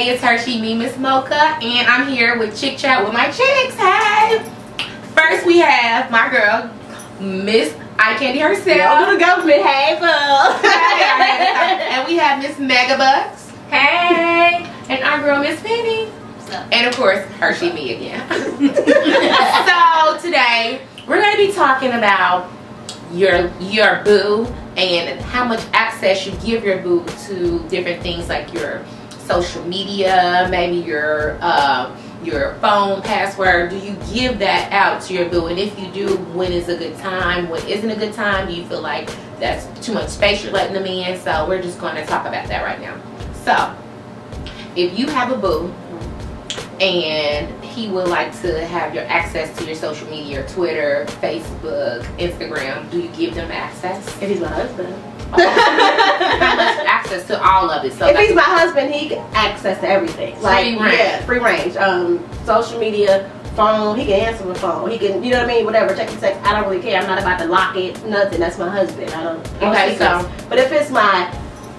Hey, it's Hershey, me, Miss Mocha, and I'm here with Chick Chat with my chicks. Hey! First, we have my girl, Miss Eye Candy herself. Over the government, hey, boo. And we have Miss Megabucks. Hey! And our girl, Miss Penny. And of course, Hershey, me again. So, today, we're going to be talking about your boo and how much access you give your boo to different things like your social media, maybe your phone password. Do you give that out to your boo? And if you do, when is a good time? When isn't a good time? Do you feel like that's too much space you're letting them in? So we're just going to talk about that right now. So if you have a boo and he would like to have your access to your social media, Twitter, Facebook, Instagram, do you give them access? If he's my husband. How much access to all of it? So if he's my husband, he can access to everything. Free range. Yeah, free range. Social media, phone, he can answer the phone. He can, you know what I mean, whatever, check the text. I don't really care. I'm not about to lock it, nothing. That's my husband. I don't. Okay, so. But if it's my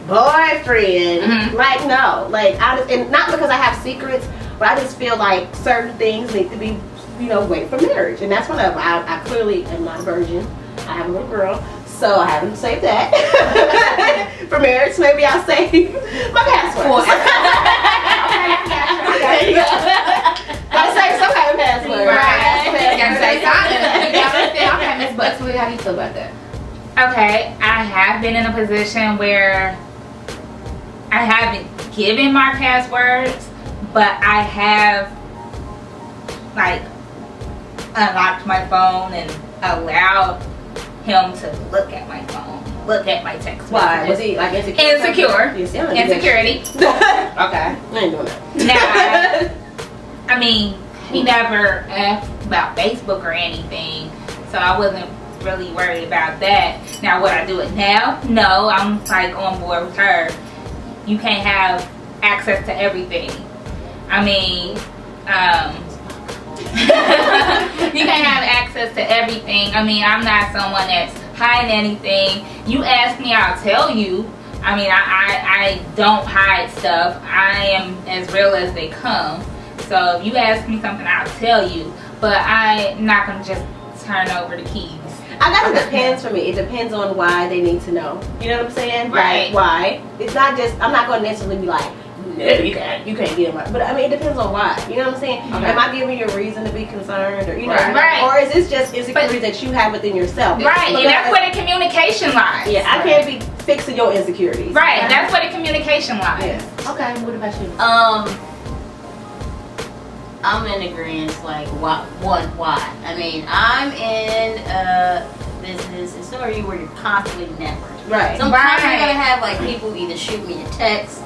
boyfriend, like, no. Like, and not because I have secrets, but I just feel like certain things need to be, wait for marriage. And that's one of them. I clearly am not a virgin. I have a little girl. So I haven't saved that. For marriage, maybe I'll save my password. Okay, gotta save some kind of password. Right. Gotta say something. Okay, Miss Bucks, how do you feel about that? Okay, I have been in a position where I haven't given my passwords, but I have like unlocked my phone and allowed him to look at my phone, look at my text. Why? Was he like insecure? Insecurity. Okay. I ain't doing that. Now, I mean, he never asked about Facebook or anything, so I wasn't really worried about that. Now, would I do it now? No, I'm like on board with her. You can't have access to everything. I mean, you can't have access to everything. I mean, I'm not someone that's hiding anything. You ask me, I'll tell you. I mean, I don't hide stuff. I am as real as they come. So if you ask me something, I'll tell you. But I'm not going to just turn over the keys. I guess it depends for me. It depends on why they need to know. You know what I'm saying? Right. Like, why? It's not just, I'm not going to necessarily be like, no, you can't get him. But I mean, it depends on why. You know what I'm saying? Okay. Am I giving you a reason to be concerned, or Right. or is this just insecurities that you have within yourself? Right, and that's where the communication lies. Yeah, I can't be fixing your insecurities. Right, that's where the communication lies. Yeah. Okay, what about you? I'm in agreement. Like, why? I mean, I'm in business and so are you, where you're constantly networking. Right. Sometimes you're gonna have like people either shoot me a text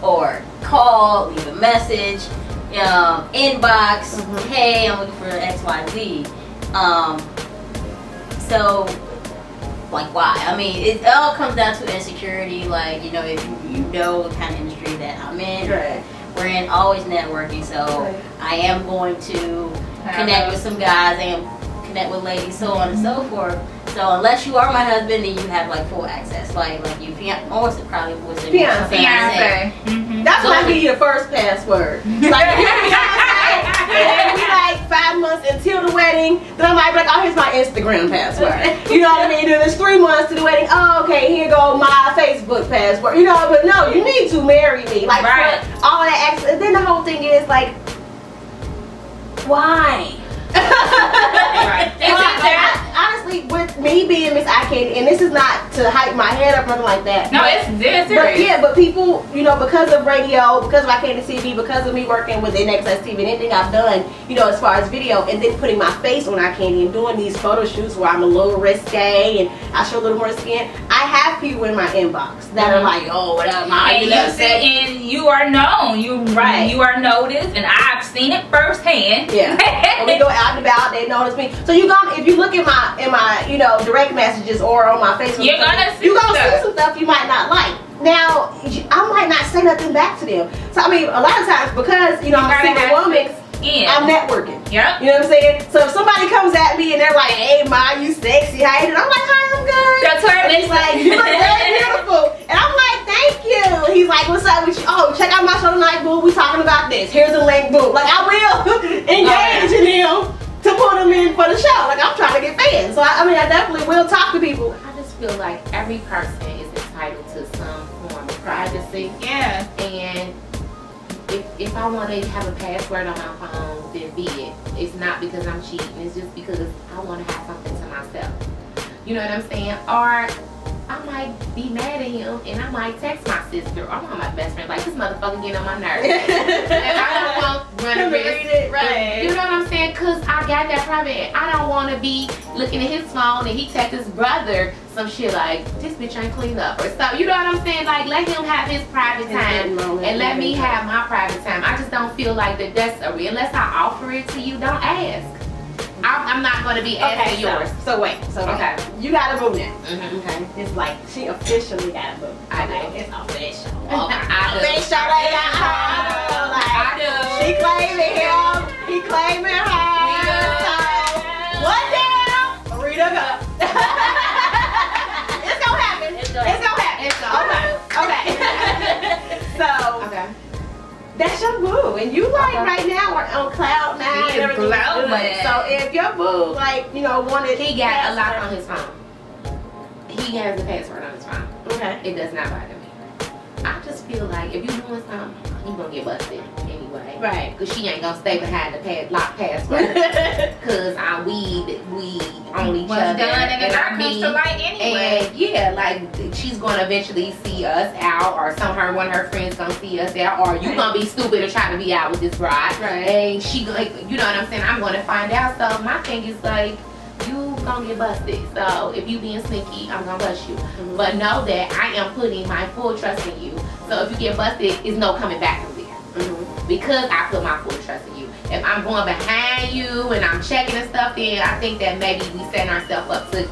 or call, leave a message, inbox, hey, I'm looking for XYZ. So, like, why? I mean, it all comes down to insecurity. Like, if you know the kind of industry that I'm in, Right. we're in always networking. So, I am going to connect with some guys and connect with ladies, so on and so forth. So unless you are my husband, then you have like full access. Like you fiance probably was it Fiance. That's why I give you the first password. Like, and we like 5 months until the wedding, then I might be like, oh, here's my Instagram password. You know what I mean? Then there's 3 months to the wedding. Oh, okay, here go my Facebook password. But no, you need to marry me. Like, all that access. And then the whole thing is like, why? Right. Honestly, with me being Miss Eye Candy, and this is not to hype my head up or nothing like that. No, it's serious. But people, because of radio, because of Eye Candy TV, because of me working with NXS TV, and anything I've done, as far as video, and then putting my face on Eye Candy and doing these photo shoots where I'm a little risque and I show a little more skin. I have people in my inbox that are like, oh, what up, Ma? And you are known. You are noticed, and I've seen it firsthand. Yeah. And we go out and about, they notice me. So if you look in my direct messages or on my Facebook, you're gonna see some stuff you might not like. Now, I might not say nothing back to them. So I mean, a lot of times because I'm a single woman, I'm networking. Yep. You know what I'm saying? So if somebody comes at me and they're like, "Hey, Ma, you sexy," how you doing? I'm like, "Hi, I'm good." That's her. And it's like, "You look very beautiful," and I'm like, "Thank you." he's like, what's up with you? Oh, check out my show tonight, boo. We talking about this. Here's a link, boo. Like, I will engage in them to put them in for the show. Like, I'm trying to get fans. So, I mean, I definitely will talk to people. I just feel like every person is entitled to some form of privacy. Yeah. And if I want to have a password on my phone, then be it. It's not because I'm cheating. It's just because I want to have something to myself. You know what I'm saying? Or I might be mad at him and I might text my sister or my best friend like, this motherfucker getting on my nerves. And I don't want to run a risk. Right. You know what I'm saying? Because I got that private. I don't want to be looking at his phone and he text his brother some shit like, this bitch ain't clean up or stuff. You know what I'm saying? Like, let him have his private time and let me have my private time. I just don't feel like that's a real. Unless I offer it to you, don't ask. I'm not going to be asking yours. So wait. Okay. You got to move now. Okay. It's like, she officially got to move. I do. It's official. I do. Official. I do. She claiming him. He claiming her. So, one down. Rita go. It's going to happen. It's going to happen. Okay. So. Okay. That's your boo, and you like right now are on cloud nine. He is Everything's cloud good. nine. So if your boo, like, you know, wanted, He got a lock on his phone. He has a password on his phone. Okay. It does not bother me. I just feel like if you doing something, you gonna get busted anyway. Right. Cause she ain't gonna stay behind the lock password. Cause we on each What's other. done and and it I comes mean, to light anyway. and yeah, like she's gonna eventually see us out, or one of her friends gonna see us out, or you gonna be stupid and try to be out with this bride. Right. And she like, you know what I'm saying? I'm gonna find out. So my thing is like, you gonna get busted. So if you being sneaky, I'm gonna bust you. But know that I am putting my full trust in you. So if you get busted, it's no coming back from there. Because I put my full trust in you. If I'm going behind you and I'm checking and stuff, then I think that maybe we setting ourselves up to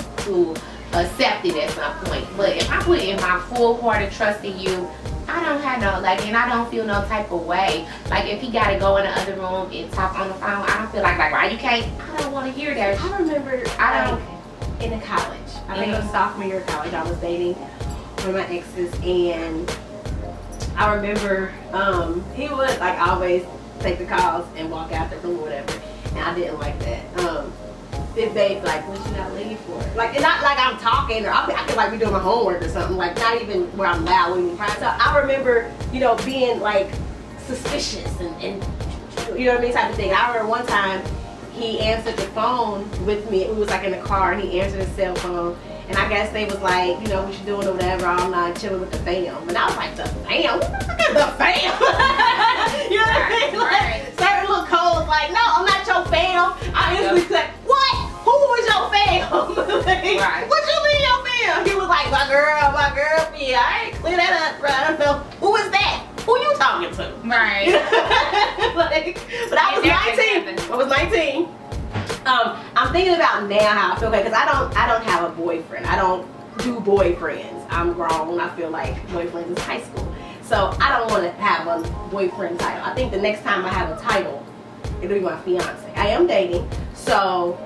accept it at some point. But if I put in my full-hearted trust in you, I don't have no, like, and I don't feel no type of way. Like, if he got to go in the other room and talk on the phone, I don't feel like why you can't, I don't want to hear that. I remember, in the college, I think it was sophomore year of college, I was dating one of my exes, and I remember he would like always take the calls and walk out the room or whatever, and I didn't like that. If they like, what you not leave for? Like, it's not like I'm talking or I feel like we're doing my homework or something. Like, not even where I'm loud when we try. So I remember, you know, being like suspicious and you know what I mean, type of thing. I remember one time he answered the phone with me. We was like in the car and he answered his cell phone. And I guess they was like, you know, what you doing or whatever, all night chilling with the fam. And I was like, the fam? What the fuck is the fam? You know what I mean? Like, certain little codes, like, no, I'm not your fam. I instantly said, what? Who was your fam? Like, what you mean your fam? He was like, my girl, yeah, I ain't clear that up, bro. I don't know. Who is that? Who you talking to? Right. Like, but I was 19. I was 19. I'm thinking about now how I feel, because I don't have a boyfriend. I don't do boyfriends. I'm grown. I feel like boyfriends is high school. So I don't want to have a boyfriend title. I think the next time I have a title, it'll be my fiance. I am dating, so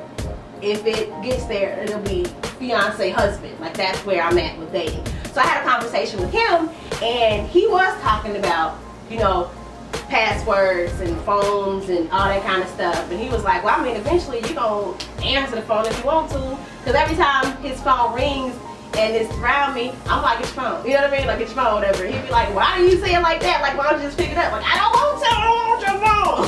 if it gets there, it'll be fiance husband. Like, that's where I'm at with dating. So I had a conversation with him, and he was talking about, you know, passwords and phones and all that kind of stuff, and he was like, well, I mean, eventually you're gonna answer the phone if you want to, because every time his phone rings and it's around me, I'm like, it's your phone, you know what I mean, like, it's your phone, whatever. He'd be like, why do you say it like that? Like, why don't you just pick it up? Like, I don't want your phone.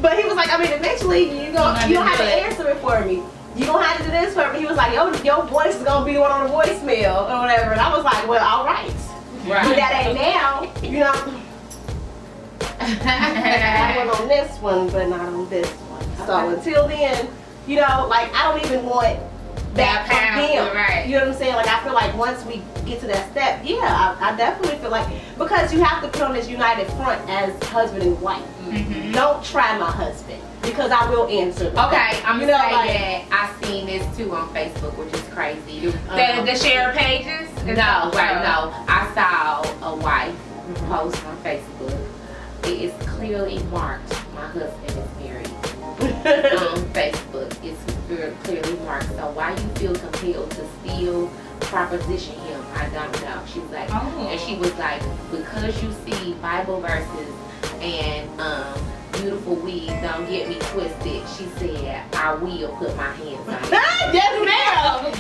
But he was like, I mean, eventually you don't have to answer it for me. You gonna have to do this for me. He was like, your voice is gonna be the one on the voicemail or whatever. And I was like, well, all right. But that ain't now, you know. I went on this one, but not on this one. So until then, you know, like, I don't even want that from him. Right. You know what I'm saying? Like, I feel like once we get to that step, yeah, I definitely feel like, because you have to put on this united front as husband and wife. Don't try my husband, because I will answer. Okay, I'm gonna say that I seen this too on Facebook, which is crazy. The share pages? No, I saw a wife post on Facebook. It is clearly marked, my husband is married. On Facebook, it's clearly marked. So why you feel compelled to still proposition him? I don't know. She was like, and she was like, because you see Bible verses and beautiful weeds, don't get me twisted. She said, I will put my hands on it. Yes, ma'am.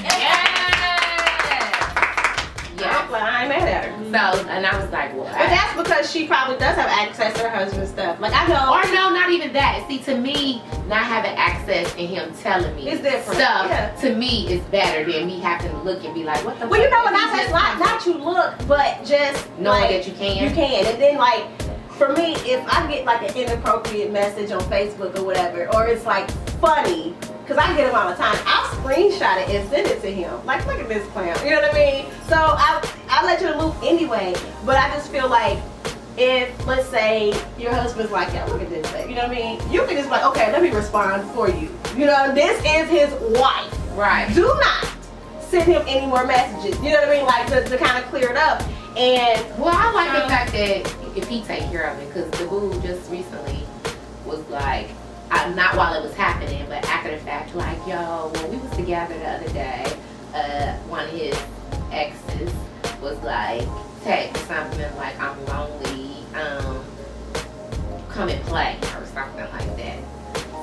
Yes. Well, I ain't mad at her. So, and I was like, well, but that's because she probably does have access to her husband's stuff. Like, I know. Or no, not even that. See, to me, not having access and him telling me it's different. stuff, to me, is better than me having to look and be like, what the well, fuck? you know what? Not you look, but just knowing like, that you can. You can. And then, like, for me, if I get like an inappropriate message on Facebook or whatever, or it's like funny, because I get them all the time, I'll screenshot it and send it to him. Like, look at this clown. You know what I mean? So I let you in the loop anyway, but I just feel like if, let's say, your husband's like, yeah, look at this thing, you know what I mean? You can just be like, okay, let me respond for you. You know, this is his wife. Right. Do not send him any more messages. You know what I mean? Like, to kind of clear it up. And, well, I like the fact that if he take care of it, because the boo just recently was like, not while it was happening, but after the fact, like, yo, when we was together the other day, one of his exes was like, text something like, I'm lonely, come and play, or something like that.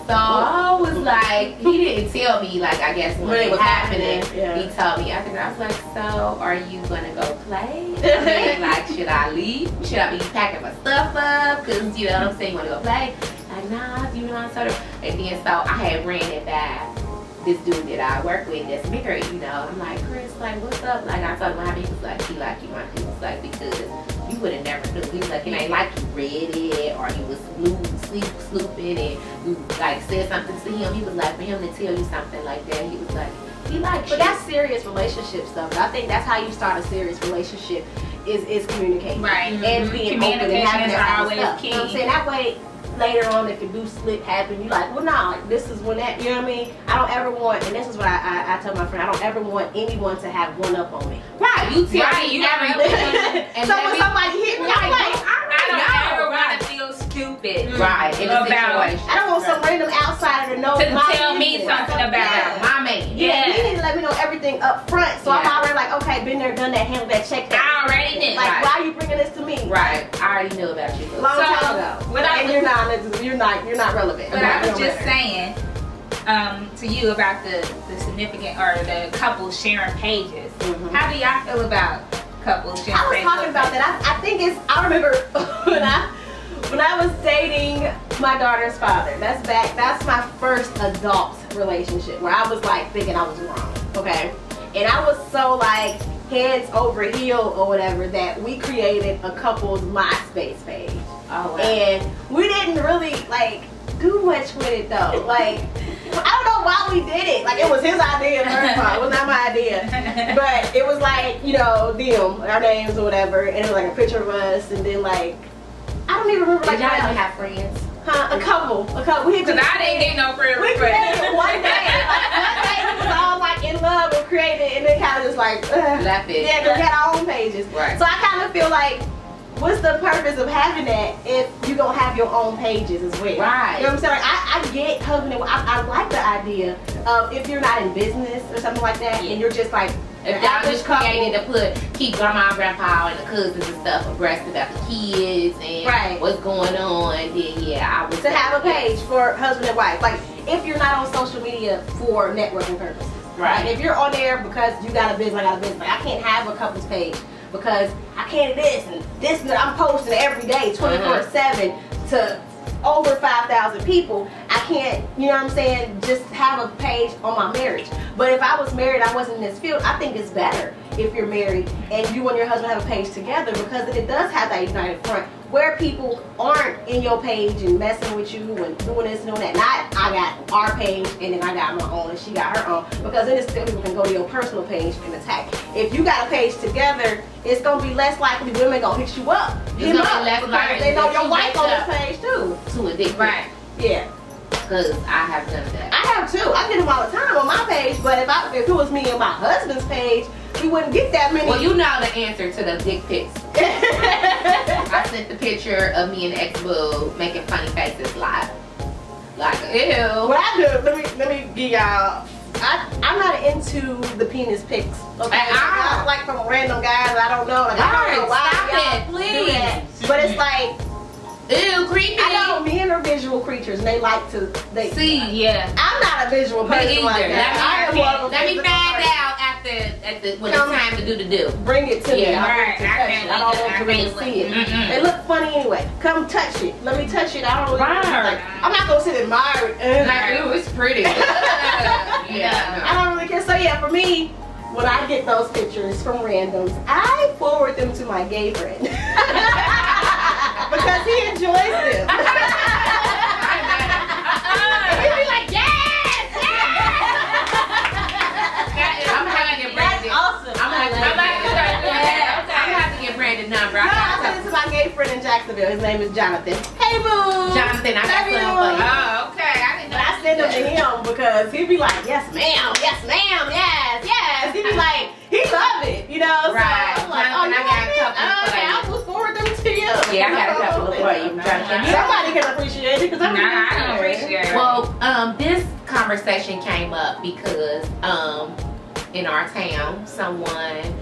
So I was like, he didn't tell me, like, I guess when it was happening, he told me after that. I was like, so are you gonna go play? I mean, like, should I leave? Should I be packing my stuff up? Because, you know what I'm saying, you wanna go play? Like, nah, you know, sort of. And then so I had ran it back. This dude that I work with that's married, you know. I'm like, Chris, like, what's up? Like, I told him how he was like, he like you, my he was like, because you would have never knew. He was like, it ain't like you read it or he was slooping and you like said something to him. He was like, for him to tell you something like that, he was like, he likes you. But that's serious relationship stuff. I think that's how you start a serious relationship is communicating. Right. And being open and having that always stuff. key. You know what I'm saying? That way, later on, if it do slip happen, you like, well, nah, like, this is when that, you know what I mean? I don't ever want, and this is what I tell my friend, I don't ever want anyone to have one up on me. Right, you tell me you never and so when somebody hit me, I'm like, I don't ever want to feel stupid. Right, in a situation. I don't want some random outsider to know to tell me something about my man. Yeah, he need to let me know everything up front, so I'm already like, okay, been there, done that, handle that, check that. I already knew. Like, why are you bringing this to me? Right, I already knew about you. Long time ago. And you're not relevant. But I was just saying to you about the significant or the couples sharing pages. How do y'all feel about couples sharing pages? I was talking about that. I think I remember when I was dating my daughter's father. That's my first adult relationship where I was like thinking I was wrong. Okay, and I was so like heads over heel or whatever that we created a couple's MySpace page. Oh, wow. And we didn't really like do much with it though. Like, I don't know why we did it. Like, it was his idea first of all. It was not my idea. But it was like, you know, them, our names or whatever, and it was like a picture of us, and then like, I don't even remember. Did like, y'all even have friends? Huh? A couple. Because I didn't get no friends. We created one day. Like, one day we was all like in love and created, and then kind of just like left it. Yeah, because we had our own pages. Right. So I kind of feel like, what's the purpose of having that if you don't have your own pages as well? Right. You know what I'm saying? Like, I get husband and wife. I like the idea of if you're not in business or something like that, and you're just like, if y'all just created to keep grandma and grandpa and the cousins and stuff abreast about the kids and what's going on, then yeah, I would have a page for husband and wife. Like, if you're not on social media for networking purposes. Right. Like, if you're on there because you got a business, I got a business. Like, I can't have a couple's page because I can't do this and this, and I'm posting every day 24/7 to over 5,000 people. I can't, you know what I'm saying, just have a page on my marriage. But if I was married, I wasn't in this field, I think it's better if you're married and you and your husband have a page together, because it does have that united front where people aren't in your page and messing with you and doing this and doing that. Not, I got our page and then I got my own and she got her own, because then it's still people can go to your personal page and attack. If you got a page together, it's gonna be less likely women gonna hit you up. Hit them up because they know your wife on this page too. To a dick. Right. Yeah. Because I have done that. I have too. I get them all the time on my page, but if it was me and my husband's page, we wouldn't get that many. Well, you know the answer to the dick pics. I sent the picture of me and ex-boo making funny faces live. Like, ew. What I do, let me give y'all I'm not into the penis pics. Okay, I like from random guys I don't know. Like I don't know why stop y'all it, do that. But it's like, ew, creepy. I know men are visual creatures and they like to See, yeah. I'm not a visual Me person like either. that. Let me find out after when it's time to do the do. Bring it to me. Yeah. Right. I don't want to really see it. They look funny anyway. Come touch it. Let me touch it. I don't really like. I'm not gonna sit and admire it. Like, ooh, it's pretty. Yeah. I don't really care. So yeah, for me, when I get those pictures from randoms, I forward them to my gay friend because he enjoys them. He'd be like, yes, yes. I'm gonna have to get Brandon. Awesome. I'm gonna have to get Brandon number. No, I sent it to my gay friend in Jacksonville. His name is Jonathan. Hey, boo. Jonathan, I got something for you. Oh, okay. I didn't know. But I send them to him because he'd be like, yes, ma'am, yes, yes. He'd be like, he love it, you know. Right. So I'm like, Jonathan, I got a couple for okay, you. I'll just forward them to you. Yeah, I got a couple for you. Somebody can appreciate it because Nah, I don't appreciate it. Well, this conversation came up because in our town, someone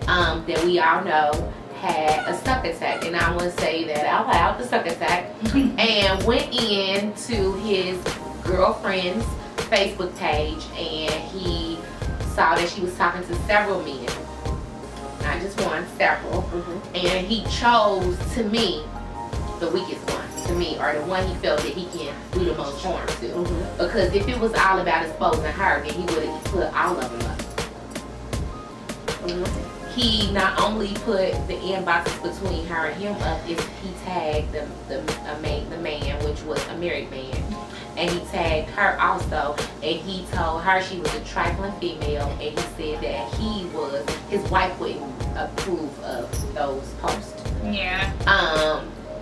that we all know had a suck attack, and I want to say that out loud, the suck attack, and went into his girlfriend's Facebook page, and he saw that she was talking to several men, not just one, several, and he chose, to me, the weakest one, to me, or the one he felt that he can do the most harm to, because if it was all about exposing her, then he would have put all of them up. He not only put the inboxes between her and him up, is he tagged the man, which was a married man, and he tagged her also, and he told her she was a trifling female, and he said that his wife wouldn't approve of those posts. Yeah.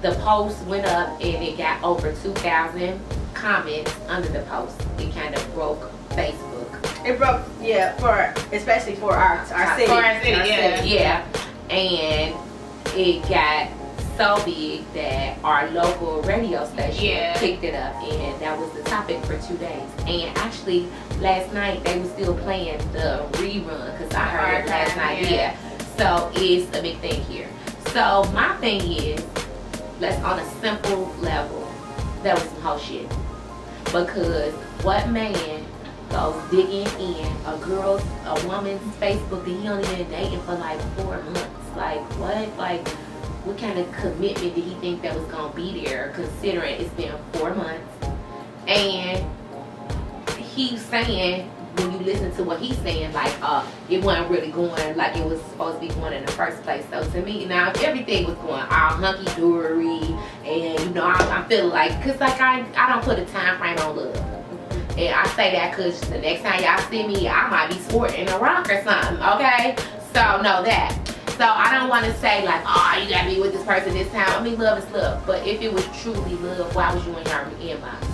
The post went up and it got over 2,000 comments under the post. It kind of broke Facebook. It broke, yeah, especially for our city. For our city, Yeah. And it got so big that our local radio station picked it up, and that was the topic for 2 days. And actually, last night they were still playing the rerun because I heard it last night. Yeah. So it's a big thing here. So my thing is, let's on a simple level, that was some whole shit. Because what man goes digging in a woman's Facebook that he only been dating for like 4 months? Like what? Like what kind of commitment did he think that was gonna be there, considering it's been 4 months? And he's saying, when you listen to what he's saying, like it wasn't really going like it was supposed to be going in the first place. So to me, now if everything was going all hunky-dory, and you know I'm feeling like, because like I don't put a time frame on love. And I say that because the next time y'all see me, I might be sporting a rock or something, okay? So know that. So I don't want to say like, oh, you got to be with this person this time. I mean, love is love. But if it was truly love, why was you in your inbox?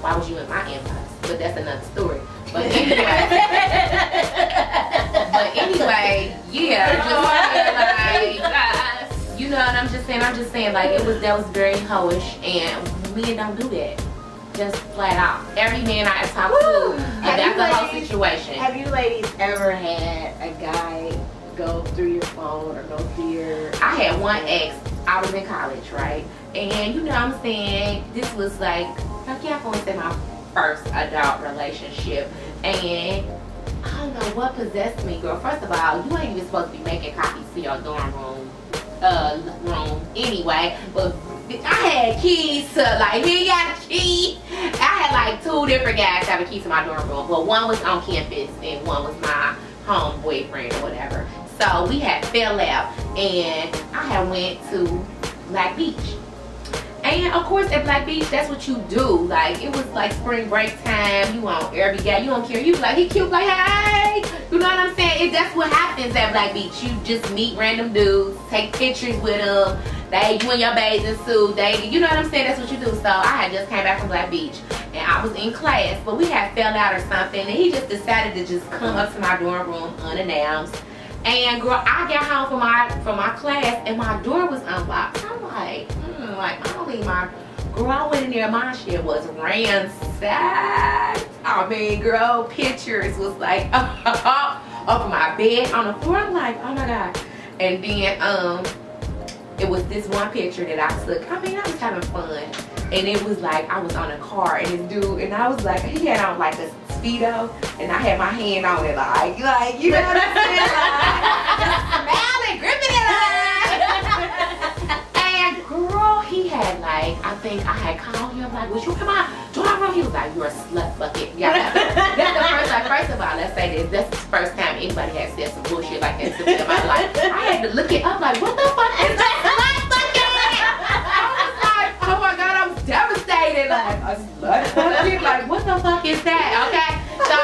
Why was you in my inbox? But that's another story. But anyway, yeah, just like, you know what I'm just saying? I'm just saying, like, that was very hoish, and men don't do that. Just flat out. Every man I talk to, and that's the whole situation. Have you ladies ever had a guy go through your phone or go through your... I had one ex. I was in college, right? And you know what I'm saying? This was like I can't want to say my first adult relationship. And I don't know what possessed me, girl. First of all, you ain't even supposed to be making copies to your dorm room anyway. But I had keys to, like, he got a key. I had like 2 different guys having keys to my dorm room, but one was on campus and one was my home boyfriend or whatever. So we had fell out, and I had went to Black Beach. And of course at Black Beach, that's what you do. Like, it was like spring break time. You on every guy, you don't care. You like, he cute, like, hey, you know what I'm saying? That's what happens at Black Beach. You just meet random dudes, take pictures with them. You in your bathing suit, you know what I'm saying? That's what you do. So I had just came back from Black Beach, and I was in class, but we had fell out or something, and he just decided to just come up to my dorm room unannounced. And girl, I got home from my class, and my door was unlocked. I'm like, I don't leave my Girl, I went in there, my shit was ransacked. I mean, girl, pictures was like off my bed on the floor. I'm like, oh my God. And then it was this one picture that I took. I mean, I was having fun. And it was like, I was on a car and this dude, and I was like, he had on like a Speedo, and I had my hand on it like, you know what I'm saying? Like, smiling, gripping it like. And girl, he had like, I think I had called him like, would you come on? He was like, you're a slut bucket. Yeah, that's the first time. First of all, let's say this. That's the first time anybody has said some bullshit like that to me in my life. I had to look it up like, what the fuck is that slut bucket? I was like, oh my God, I'm devastated. Like, a slut bucket? Like, what the fuck is that? Okay. So,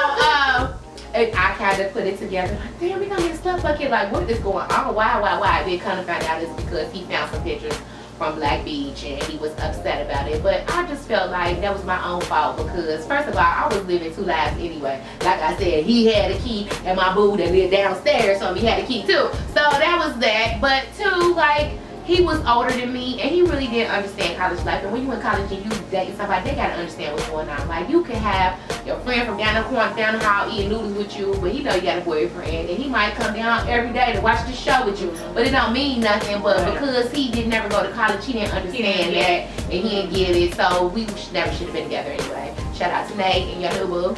and I kind of put it together. Like, damn, we gonna get a slut bucket. Like, what is going on? Why? Then kind of found out it's because he found some pictures from Black Beach and he was upset about it. But I just felt like that was my own fault because first of all, I was living 2 lives anyway. Like I said, he had a key and my boo that lived downstairs, so he had a key too. So that was that. But two, like, he was older than me and he really didn't understand college life. And when you in college and you dating somebody, they gotta understand what's going on. Like, you can have your friend from down the corner, down the hall eating noodles with you, but he know you got a boyfriend and he might come down every day to watch the show with you. But it don't mean nothing, but because he didn't never go to college, he didn't understand that and he didn't get it. So we never should have been together anyway. Shout out to Nate and your new boo.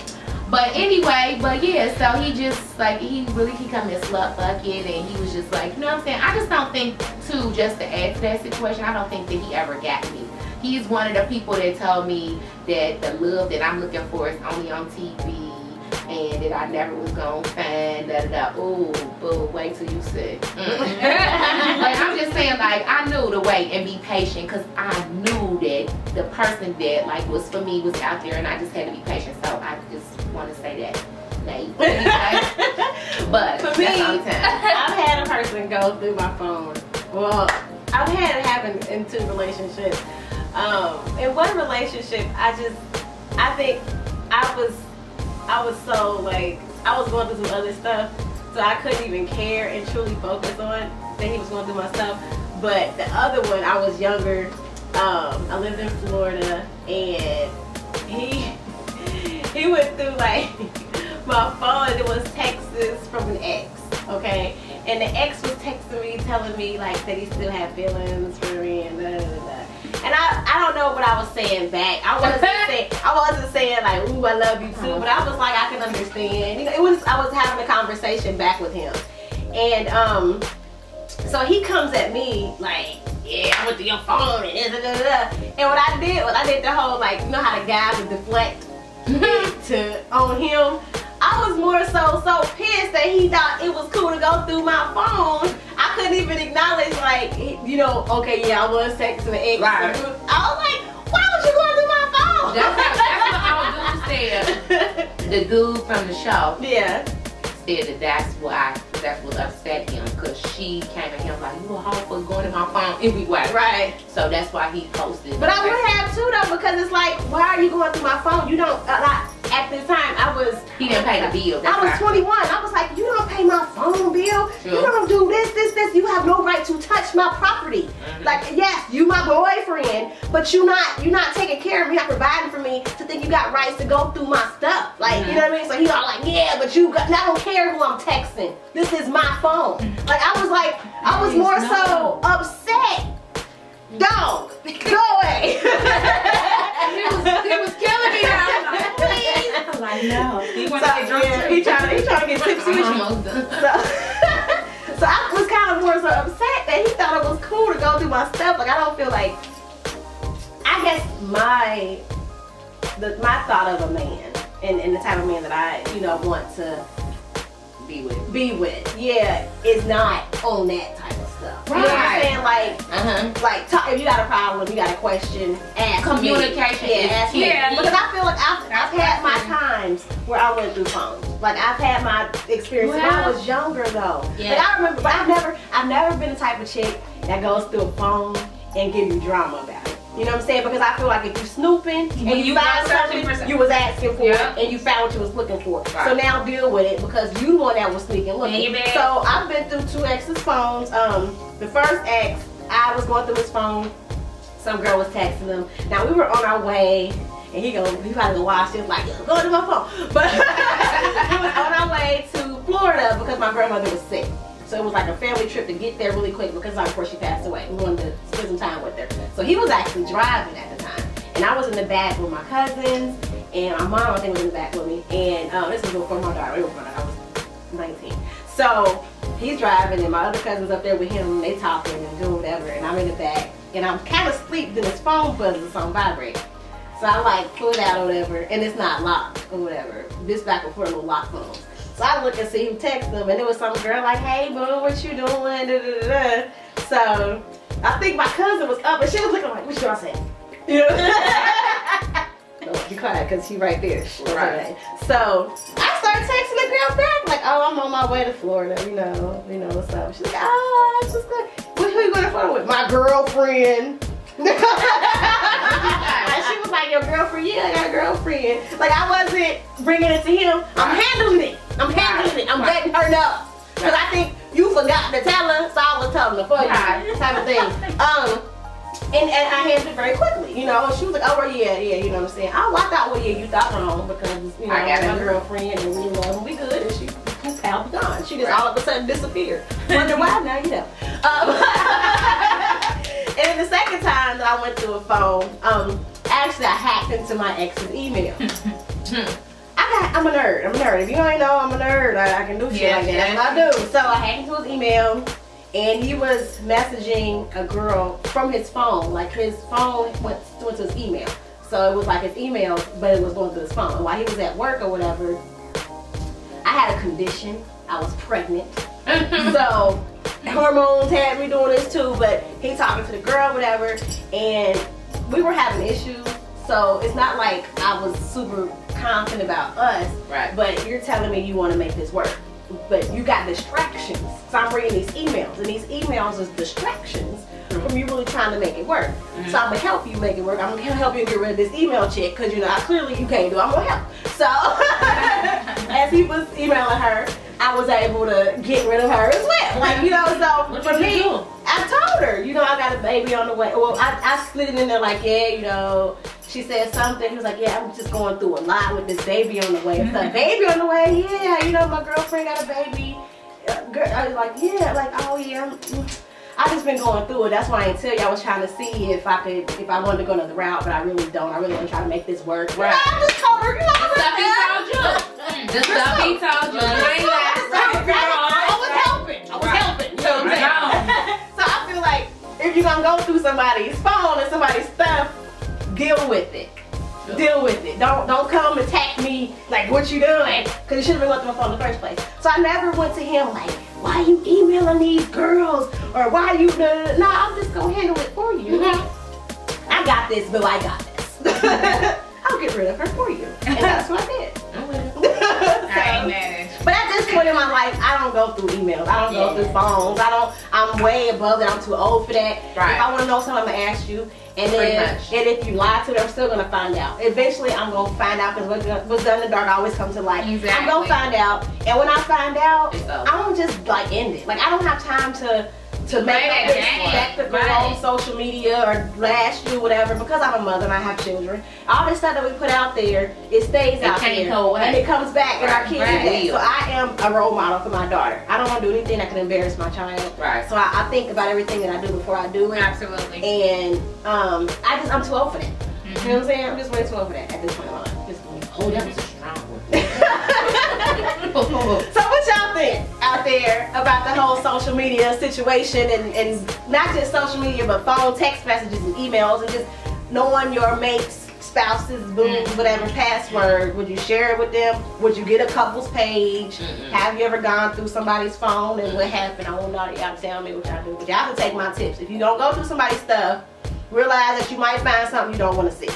But anyway, yeah, so he just, like, he come in slut bucket and he was just like, you know what I'm saying? I just don't think, too, just to add to that situation, I don't think that he ever got me. He's one of the people that told me that the love that I'm looking for is only on TV and that I never was gonna find ooh, boo, wait till you see. Like, I'm just saying, like, I knew to wait and be patient because I knew that the person that, like, was for me was out there and I just had to be patient. So I just want to say that. But for me, I've had a person go through my phone. Well, I've had it happen in 2 relationships. In one relationship, I think I was so, like, I was going through some other stuff, so I couldn't even care and truly focus on that he was going through my stuff. But the other one, I was younger. I lived in Florida, and he went through, like, my phone, and it was texts from an ex, okay? And the ex was texting me, telling me, like, that he still had feelings for me and da da da. And I don't know what I was saying back. I wasn't saying like, ooh, I love you too, but I was like, I can understand. You know, I was having a conversation back with him. And so he comes at me like, yeah, I went to your phone and da da da. And what I did the whole, like, you know how the guy would deflect on him. I was more so pissed that he thought it was cool to go through my phone. I couldn't even acknowledge, like, you know, okay, yeah, I was texting the ex. Right. I was like, why was you going through my phone? That's what our dude said. The dude from the show. Yeah. Said that's what upset him, because she came at him like, you a hoe for going to my phone anyway. Right. So that's why he posted. But I would have too though, because it's like, why are you going through my phone? You don't, at this time, he didn't pay the bill. I was 21. I was like, you don't pay my phone bill. Sure. You don't do this. You have no right to touch my property. Like, yes, you my boyfriend, but you're not taking care of me, not providing for me to think you got rights to go through my stuff. Like, you know what I mean? So he's all like, yeah, but I don't care who I'm texting. This is my phone. Like, I was more so upset. Dog, go away. He was killing me. I was like, please. I was like, no. He wanted to get drunk. He trying to get tipsy with you. So I was kind of more so upset that he thought it was cool to go through my stuff. Like, I don't feel like, I guess my thought of a man and the type of man that I, you know, want to be with, yeah, is not on that type of stuff. Right. You know what I'm saying? Like, if you got a problem, you got a question, ask communication. Me. Yeah, ask me. Because I feel like I've had my times where I went through phones. Like, I've had my experience when I was younger though. Yeah. Like, I remember, but I've never been the type of chick that goes through a phone and give you drama about it. You know what I'm saying? Because I feel like if you snooping and you found something you was asking for and you found what you was looking for. Right. So now deal with it because you the one that was sneaking looking. So I've been through 2 exes' phones. The first ex, I was going through his phone some girl was texting him. Now we were on our way, and he probably gonna watch this like, go to my phone. But we was on our way to Florida because my grandmother was sick. So it was like a family trip to get there really quick because before she passed away. We wanted to spend some time with her. So he was actually driving at the time. And I was in the back with my cousins, and my mom I think was in the back with me. And this was before my daughter. It was when I was 19. So he's driving, and my other cousins up there with him, and they talking and doing whatever, and I'm in the back. And I'm kind of asleep, then his phone buzzes on vibrate. So I like pull it out or whatever, and it's not locked or whatever. This back before little lock phones. So I look and see who texted them, and it was some girl like, hey boo, what you doing? Da, da, da, da. So I think my cousin was up, and she was looking like, what should I say? You know? No, be quiet, because she right there. Right. So I started texting the girl back, like, oh, I'm on my way to Florida, you know what's up. She's like, oh, that's what's good. Who you going to Florida with? My girlfriend. And she was like, your girlfriend? Yeah, I got a girlfriend. Like, I wasn't bringing it to him. I'm handling it. I'm letting her know. Because I think you forgot to tell her, so I was telling her for you, type of thing. And I handled it very quickly, you know. She was like, oh, well, yeah, you know what I'm saying. I thought, well, yeah, you thought wrong because, you know, I got my girlfriend and we love and we good, and she pal gone. She just all of a sudden disappeared. Wonder why? Now you know. And then the second time that I went through a phone, actually I hacked into my ex's email. I'm a nerd. If you ain't know I'm a nerd, I can do shit like that. That's what I do. So I hacked into his email, and he was messaging a girl from his phone. Like his phone went to his email. So it was like his email, but it was going through his phone. And while he was at work or whatever, I had a condition. I was pregnant. So hormones had me doing this too, but he talking to the girl, whatever, and we were having issues. So it's not like I was super confident about us, right? But you're telling me you want to make this work, but you got distractions. So I'm reading these emails, and these emails is distractions from you really trying to make it work. So I'm gonna help you make it work. I'm gonna help you get rid of this email chick because you know clearly you can't do it. I'm gonna help. So as he was emailing her, I was able to get rid of her as well. Like, you know, so for me, I told her, you know, I got a baby on the way. Well, I slid it in there like, yeah, you know, she said something. He was like, yeah, I'm just going through a lot with this baby on the way. It's a baby on the way? Yeah, you know, my girlfriend got a baby. I was like, yeah, like, oh yeah. I just been going through it. That's why I didn't tell you. I was trying to see if I wanted to go another route, but I really don't. I really want to try to make this work. Right. You know, I just told her, you know, the stuff he told you. The stuff he told you. You ain't last. I was helping. You know what I'm saying? So I feel like if you're gonna go through somebody's phone and somebody's stuff, deal with it. Sure. Deal with it. Don't come attack me like what you doing, because you should have been going through my phone in the first place. So I never went to him like, why are you emailing these girls, or why are you no, I'm just gonna handle it for you. I got this, boo. I got this. I'll get rid of her for you, and that's what I did. But at this point in my life, I don't go through emails. I don't go through phones. I'm way above that. I'm too old for that. Right. If I want to know something, I'm gonna ask you. And then, and if you lie to me, I'm still gonna find out. Eventually, I'm gonna find out, because what's done in the dark always comes to light. Exactly. I'm gonna find out, and when I find out, I don't just like end it. Like, I don't have time to make a spectacle on social media or blast you, whatever, because I'm a mother and I have children. All this stuff that we put out there, it stays out there, and it comes back, and our kids do that. So I am a role model for my daughter. I don't want to do anything that can embarrass my child. Right. So I think about everything that I do before I do it. Absolutely. And I'm too old for that. You know what I'm saying? I'm just way too old for that at this point in my life. Oh, that was a strong word. So what y'all think out there about the whole social media situation, and not just social media, but phone, text messages, and emails, and just knowing your mate's, spouse's, boo's, whatever password? Would you share it with them? Would you get a couple's page? Have you ever gone through somebody's phone, and what happened? I want y'all to tell me what y'all do. But y'all can take my tips. If you don't go through somebody's stuff, realize that you might find something you don't want to see.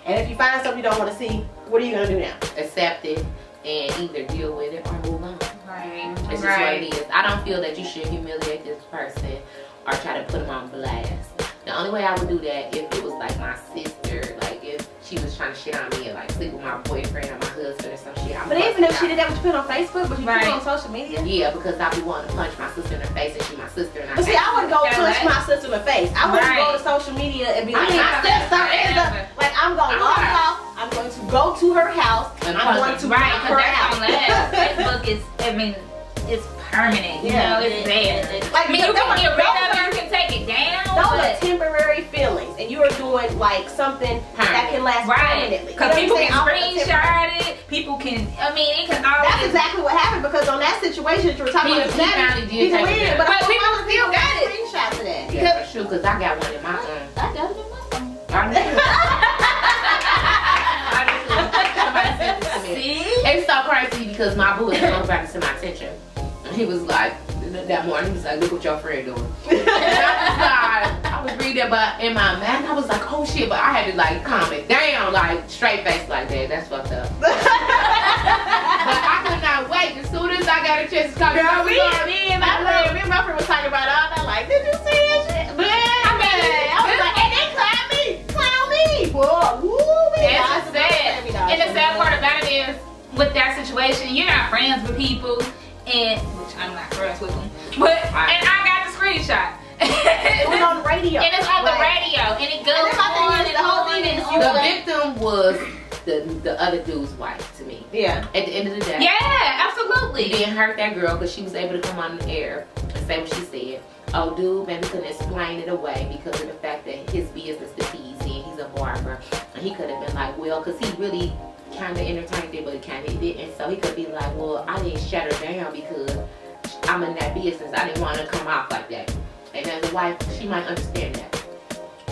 And if you find something you don't want to see, what are you going to do now? Accept it and either deal with it or move on. Right. It's just what it is. I don't feel that you should humiliate this person or try to put them on blast. The only way I would do that if it was like my sister, like if she was trying to shit on me and like sleep with my boyfriend or my husband or some shit. But even if she did that, would you put it on Facebook? Would you put it on social media? Yeah, because I be wanting to punch my sister in the face and she my sister. And but see, I wouldn't go punch my sister in the face. I wouldn't go to social media and be like, my sister is like, I'm going to log off. I'm going to go to her house and I'm going to knock her out. Facebook is, I mean, it's permanent. You know, it's there. Like, I mean, you can get rid of it, you can take it down. Those are temporary feelings, and you are doing like something that can last permanently. Because people can screenshot it. People can. I mean, it can always. That's exactly what happened because on that situation that you were talking about, he deleted it, but people still got it. Screenshots of that. Yeah, that's true. Because I got one in my phone. I got it in my phone. See? It's so crazy because my boo was brought it to my attention. He was like, that morning, he was like, look what your friend doing. And I was reading it, but in my mind, I was like, oh shit, but I had to like calm it down, like straight face like that. That's fucked up. But I could not wait. As soon as I got a chance to talk about me and my friend was talking about it all night, like, did you see that shit? Man, I was like, and they clown me. Whoa, that's sad. And the sad part about it is, with that situation, you're not friends with people, and which I'm not friends with them, but and I got the screenshot. It was on the radio. And it's on the radio, and it goes on and on and on. The victim was the other dude's wife to me. Yeah. At the end of the day. Yeah, absolutely. He didn't hurt that girl because she was able to come on the air and say what she said. Oh, dude, maybe couldn't explain it away because of the fact that his business is easy and he's a barber. And he could have been like, well, because he really kind of entertained it, but he kind of didn't. So he could be like, well, I didn't shut her down because I'm in that business. I didn't want to come off like that. And as a wife, she might understand that.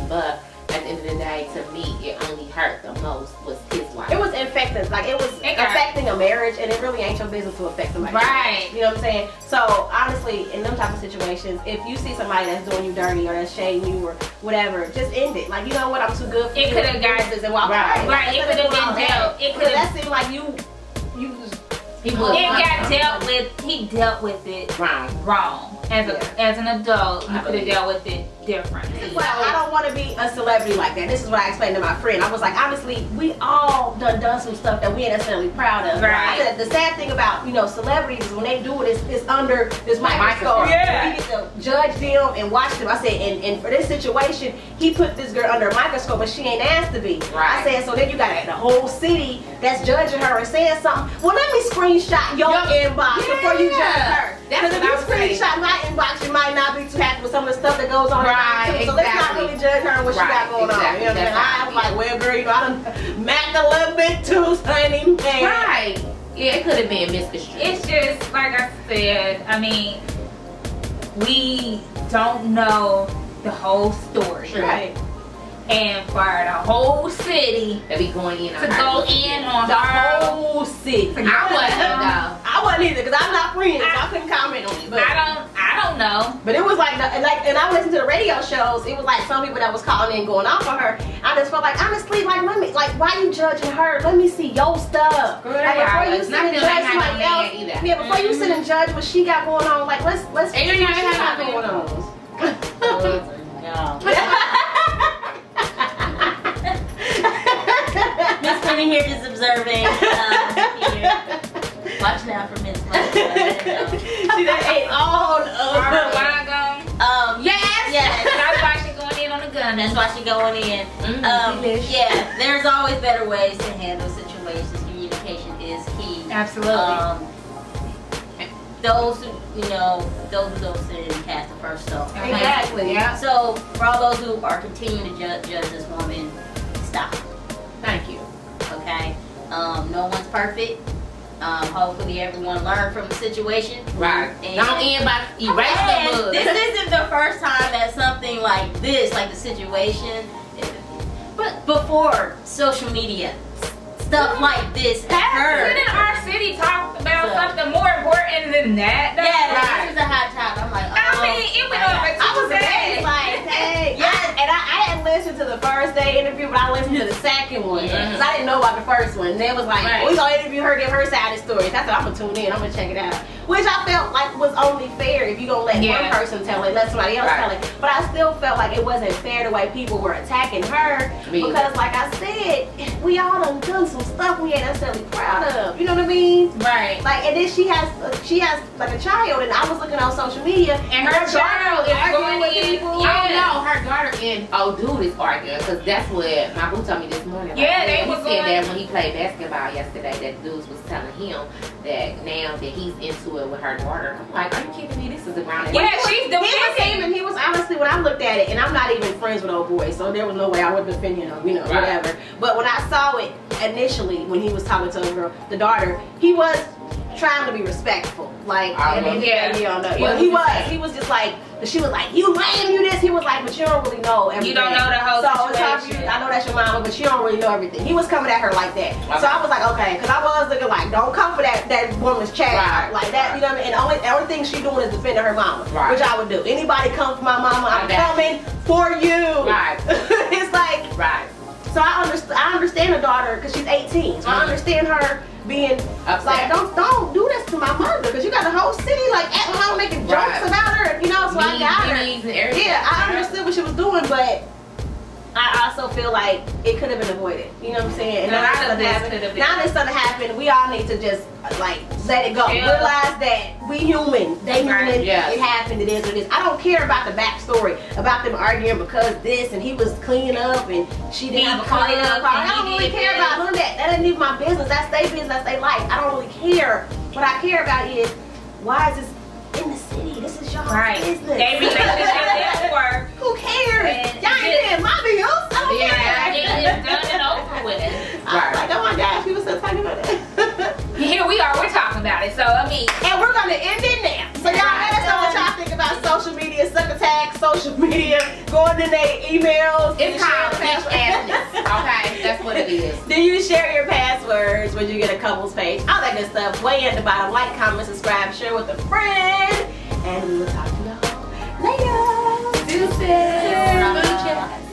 But at the end of the day, to me, it only hurt the most was his wife. It was infecting, like it was affecting a marriage, and it really ain't your business to affect somebody. Right. You know what I'm saying? So honestly, in them type of situations, if you see somebody that's doing you dirty or that's shading you or whatever, just end it. Like, you know what? I'm too good for it. Could have got and walk away. Right. It could have been dealt. It could that seemed like you. He dealt with it wrong. As an adult, you could have dealt with it different. Well, I don't want to be a celebrity like that. This is what I explained to my friend. I was like, honestly, we all done some stuff that we ain't necessarily proud of. Right. I said the sad thing about, celebrities is when they do it, it's under this microscope. Yeah. You get to judge them and watch them. I said, and for this situation, he put this girl under a microscope, but she ain't asked to be. Right. I said, so then you got the whole city that's judging her and saying something. Well, let me screenshot your inbox before you judge her. Because if you screenshot my inbox, you might not be too happy with some of the stuff that goes on. Right, so let's not really judge her and what she got going on. You know what I'm saying? I was like, well, girl, I done macked a little bit too, honey. Man. Right. Yeah, it could have been misconstrued. It's just, like I said, I mean, we don't know the whole story. Right. And for the whole city to be going in on the whole city. I wasn't either because I'm not friends, so I couldn't comment on it. But I don't know. But it was like, and I listened to the radio shows. It was like some people that was calling in going off on her. I just felt like, honestly, like why you judging her? Let me see your stuff. Like, before you sit and judge somebody else. Yeah, before you sit and judge what she got going on, like let's figure out what she got going on. Miss Penny here just observing. Watching out for Miss Money. She done ate all of Yes. That's why she going in on the gun. That's why she going in. Yeah, there's always better ways to handle situations. Communication is key. Absolutely. Those who don't sin cast the first stone. Exactly. Yeah. So for all those who are continuing to judge this woman, stop. Thank you. Okay. No one's perfect. Hopefully everyone learned from the situation. Right. And don't end by erasing the This isn't the first time that something like this, like the situation, but before social media, stuff like this occurred. Couldn't our city talk about something more important than that? Yeah, this is a hot topic. I'm like, I mean, it went over. I was amazed, like, hey, and I hadn't listened to the first day interview, but I listened to the second one because I didn't know about the first one. And they was like, we gonna interview her, give her side of the story. I said, I'm gonna tune in, I'm gonna check it out. Which I felt like was only fair if you gonna let one person tell it, let somebody else tell it. But I still felt like it wasn't fair the way people were attacking her because, like I said, we all done some stuff we ain't necessarily proud of. You know what I mean? Right. Like, and then she has like a child, and I was looking on social media, and her child is arguing with people. I don't know, her daughter and dude is arguing because that's what my boo told me this morning. Yeah, they were said that when he played basketball yesterday, that dudes was telling him that now that he's into it with her daughter. I'm like, are you kidding me? This is a grown. Yeah, she's defending. He was honestly, when I looked at it, and I'm not even friends with old boy, so there was no way I would defend him, you know, whatever. But when I saw it initially, when he was talking to the girl, the daughter, he was trying to be respectful, like, he was just like, she was like, you lame, you this. He was like, but you don't really know everything. You don't know the whole situation. I know that's your mama, but you don't really know everything. He was coming at her like that. So I was like, okay, because I was looking like, don't come for that woman's child like that. You know what I mean? And the only thing she doing is defending her mama, which I would do. Anybody come for my mama, I'm coming for you. It's like, so I understand the daughter because she's 18. So I understand her being upset. Like, don't do this to my mother because you got the whole city like at home making jokes about her, you know. So I got her. Yeah, I understood what she was doing, but I also feel like it could have been avoided. You know what I'm saying? And now that something happened, we all need to just like let it go. Realize that we human. They human. It happened. It is what it is. I don't care about the backstory about them arguing because this and he was cleaning up and she didn't have a car. I don't really care about none of that. That ain't even my business. That's their business. That's their life. I don't really care. What I care about is why is this in the city? This is y'all's business. They relationship network. Who cares? Y'all ain't saying mommy else. I don't care. It's done and over with it. Like, oh my gosh, people still talking about it. Here we are, we're talking about it. So I mean, and we're gonna end it now. So y'all let us know what y'all think about social media, succotash, social media, going in their emails. It's called bitch-assness. Okay, that's what it is. Do you share your passwords when you get a couples page? All that good stuff. Way at the bottom. Like, comment, subscribe, share with a friend, and we will talk to y'all later. Deuces.